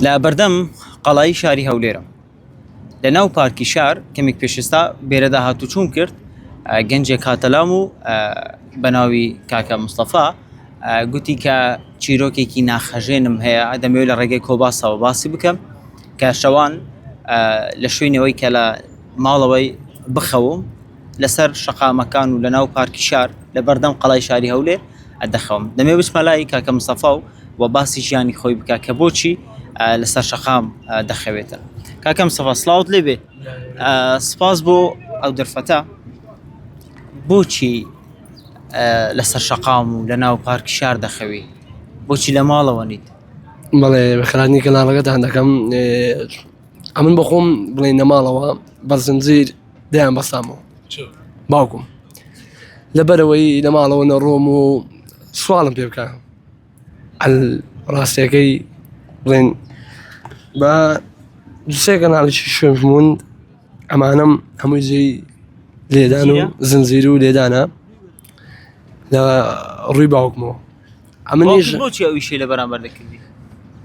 لە بەردەم قەڵایی شاری هەولێرە لە ناو پارکی شار کەمێک پێشستا بێرەدا هاتوچوون کرد گەنجێک هاتەلام و بەناوی کاکە مستەفا گوتی کە چیرۆکێکی ناخەژێنم هەیە دەمەوێت لە ڕێگەی کۆباسەوە باسی بکەم کە شەوان لە شوێنەوەی کە لە ماڵەوەی بخەوم لەسەر شەقامەکان و لە ناو پارکی شار لە بەردەم قەڵای شاری هەولێر ئەدەخەوم دەمەوێت بچمە لای کاکە مستەفا و باسی ژیانی خۆی بکە کە بۆچی لەسەر شەقام دەخەوێتە. کاکە مستەفا سڵاوت لێبێ، سپاس بۆ ئەو دەرفەتە. بۆچی لەسەر شەقام و لە ناو پارکی شار دەخەوی؟ بۆچی لە ماڵەوە نیت؟ بەڵێ بەخێرانی کەناڵەکەتان دەکەم ئەمن بەخۆم بڵێ نەماڵەوە بە زنجیر دەیان بەسامەوە باوکم لەبەرەوەی لە ماڵەوە نەڕۆم و سوالم پێ بکە ڕاستیەکەی بڵێن بە دوسێ کەناڵێکی شوێنموند ئەمانم هەمووی جێی لێدان و زنجیر و لێدانە لە ڕووی باوکمەوە. ئەمنیش بۆچی ئەویشی لە بەرامبەر دەکردی؟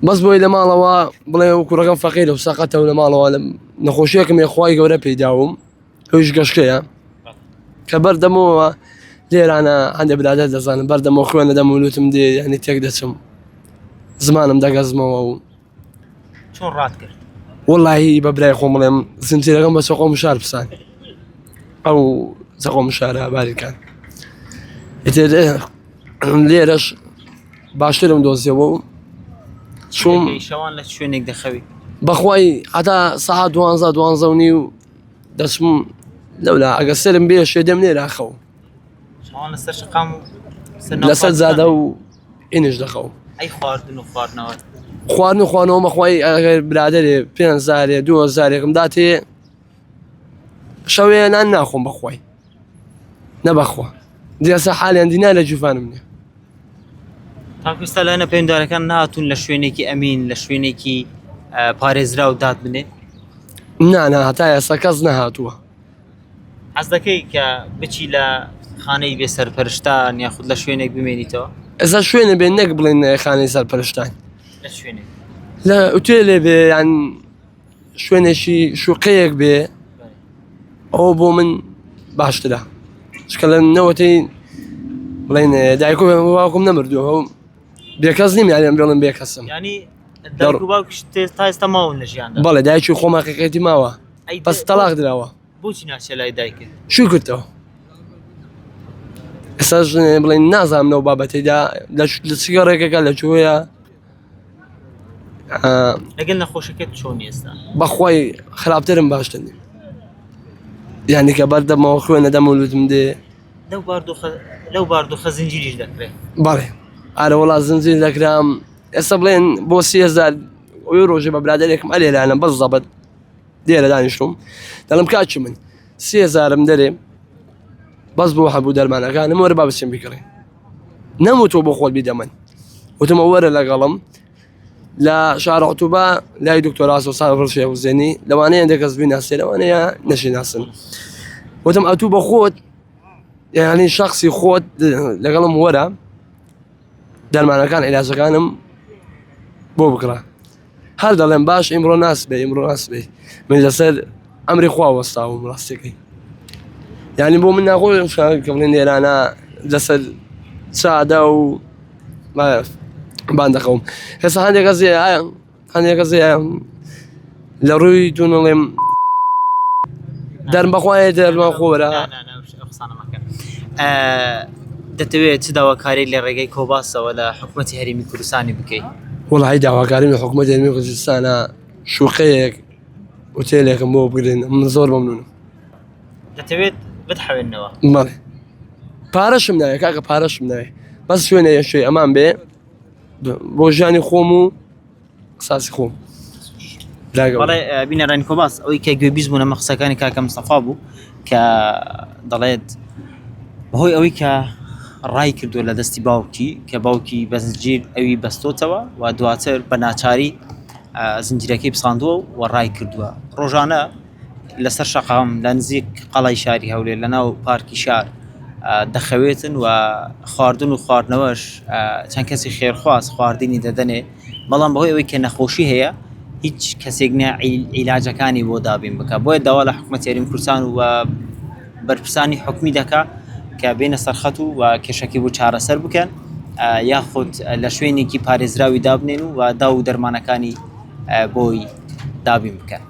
بەس بۆی لە ماڵەوە بڵێ و کوڕەکەم فەقیرە و سەقەتەوە لە ماڵەوە لە نەخۆشیەکەم خوای گەورە پێداوم ئەویش گەشتەیە کە بەردەمەوە لێرانە هەندێک برادەر دەزانم بەردەمەوە خوێنە دەمولوتم دێ یعنی تێک دەچم زمانم دەگەزمەوە و چۆن ڕات کرد؟ وەڵاهی بە برای خۆم بڵێم زنجیرەکەم بە چەقۆم شار بسان ئەو چەقۆم شارە باریکان ئیتر لێرەش باشترم دۆزیەوە و چۆم شەوان لە شوێنێک دەخەوی بەخوای هەتا سەعات 12 و نیو دەچم لەولا ئەگە سەرم بێ شێدەم لێرە خەو لەسەر شەقام لەسەر زادە و ئینش دەخەو. ئەی خواردن و خواردنەوە خواردن و خوانەوە مەخوای ئەگەر برادەرێ 5,000 2,000ێکم داتێ شەوێ نان ناخۆم بەخوای نەبەخوا دیاسە حالیان دینا لە جوفانم نیە. تاکوستا لەنە پەیوەنددارەکان نهاتوون لە شوێنێکی ئەمین لە شوێنێکی پارێزرا و داد بنێ؟ نانا هەتا ئێستا کەس نەهاتووە. حەز دەکەی کە بچی لە خانەی بێ سەرپەرشتان یاخود لە شوێنێک بمێنیتەوە؟ ئێستا شوێنە بێ نەک بڵێن خانەی سەرپەرشتان لە شوێنێک لە ئوتێلێ بێ یان شوێنێکی شوقەیەک بێ ئەوە بۆ من باشترە چکە لە نەوەتەی بڵێن دایکۆ باوکم نەمردووە بێکەس نیم یان بێڵم بێکەسم ینی دایک و باوکش تا ئێستا ماون لە ژیاندا؟ بەڵێ دایکی خۆم حەقیقەتی ماوە بەس تەلاق دراوە. بۆچی ناچێ لای دایکت؟ شو کردەوە ئێستاش بڵێن نازانم لەو بابەتەیدا لە چگەڕێکەکە لە کوێیە لەگەڵ نەخۆشەکەت چۆنی ئێستا؟ بەخوای خراپترم باشتر نیم یعنی کە بەردەمەوە خوێنە دەمولوتم دێ لەو باردۆخە زنجیریش دەکرێت. بەڵێ ئارە وڵات زنجیر دەکرام ئێستا بڵێن بۆ 30,000 ڕۆژێ بە برادێکم ئەلێرانە بەس زەبەت دێرە دانیشتم دەڵم کاچی من 30,000م دەرێ بەس بۆ هەبوو دەرمانەکانم وەرە با بچێن بکڕێن نەموتۆ بۆ خۆت بیدەمەن وتمە وەرە لەگەڵم لە شارە عوتوبە لای دکتۆر ئاسۆسان ڕشێ حوزێنی لەوانەیە هەندێک کەس بیناسێ لەوانەیە نەشیناسن وتم ئەتوو بە خۆت یعنی شخصی خۆت لەگەڵم وەرە دەرمانەکان عیلاجەکانم بۆ بکڕە هەر دەڵێم باش ئیمڕۆ ناس بێ من لەسەر ئەمری خوا وەستاوم ڕاستیەکەی یعنی بۆ من ناخۆی کە بڵێن لێرانە لەسەر چادا و بان دەخەوم هێستا هەندێک کەس لە ڕووی توونڵێم دەرم بەخوایە دەرمان خۆرە. دەتەوێت چ داواکاری لە ڕێگەی کۆباسەوە لە حکوومەتی هەرێمی کوردستانی بکەیت؟ وەڵی داواکاریم لە حکوومەتی هەرێمی کوردستانە شوقەیەک ئوتێلێکم بۆ بگرێن من زۆر مەمنونم. دەتەوێت بتحەوێنەوە؟ بەڵێ پارەشم ناوێ کاکە پارەشم ناوێ بەس شوێنە شوێ ئەمان بێ بۆ ژیانی خۆم و قساسی خۆم. بەڵێ بینەرانی کۆباس ئەوەی کە گوێبیست بوون ئەمە قسەکانی کاکە مستەفا بوو کە دەڵێت بەهۆی ئەوەی کە ڕای کردووە لە دەستی باوکی کە باوکی بە زنجیر ئەوی بەستۆتەوە و دواتر بە ناچاری زنجیرەکەی بساندووە و ڕای کردووە ڕۆژانە لەسەر شەقام لە نزیک قەڵای شاری هەولێر لە ناو پارکی شار دەخەوێتن و خواردن و خواردنەوەش چەند کەسی خێرخواست خواردنی دەدەنێ بەڵام بەهۆی ئەوەی کە نەخۆشی هەیە هیچ کەسێک نییە عیلاجەکانی بۆ دابین بکە بۆیە داوا لە حکوومەت یاریمی کوردستان و بەرپرسانی حکومی دەکا کە بینە سەرخەت و کێشەکەی بۆ چارەسەر بکەن یاخود لە شوێنێکی پارێزراوی دابنێن و دا و دەرمانەکانی بۆی دابین بکەن.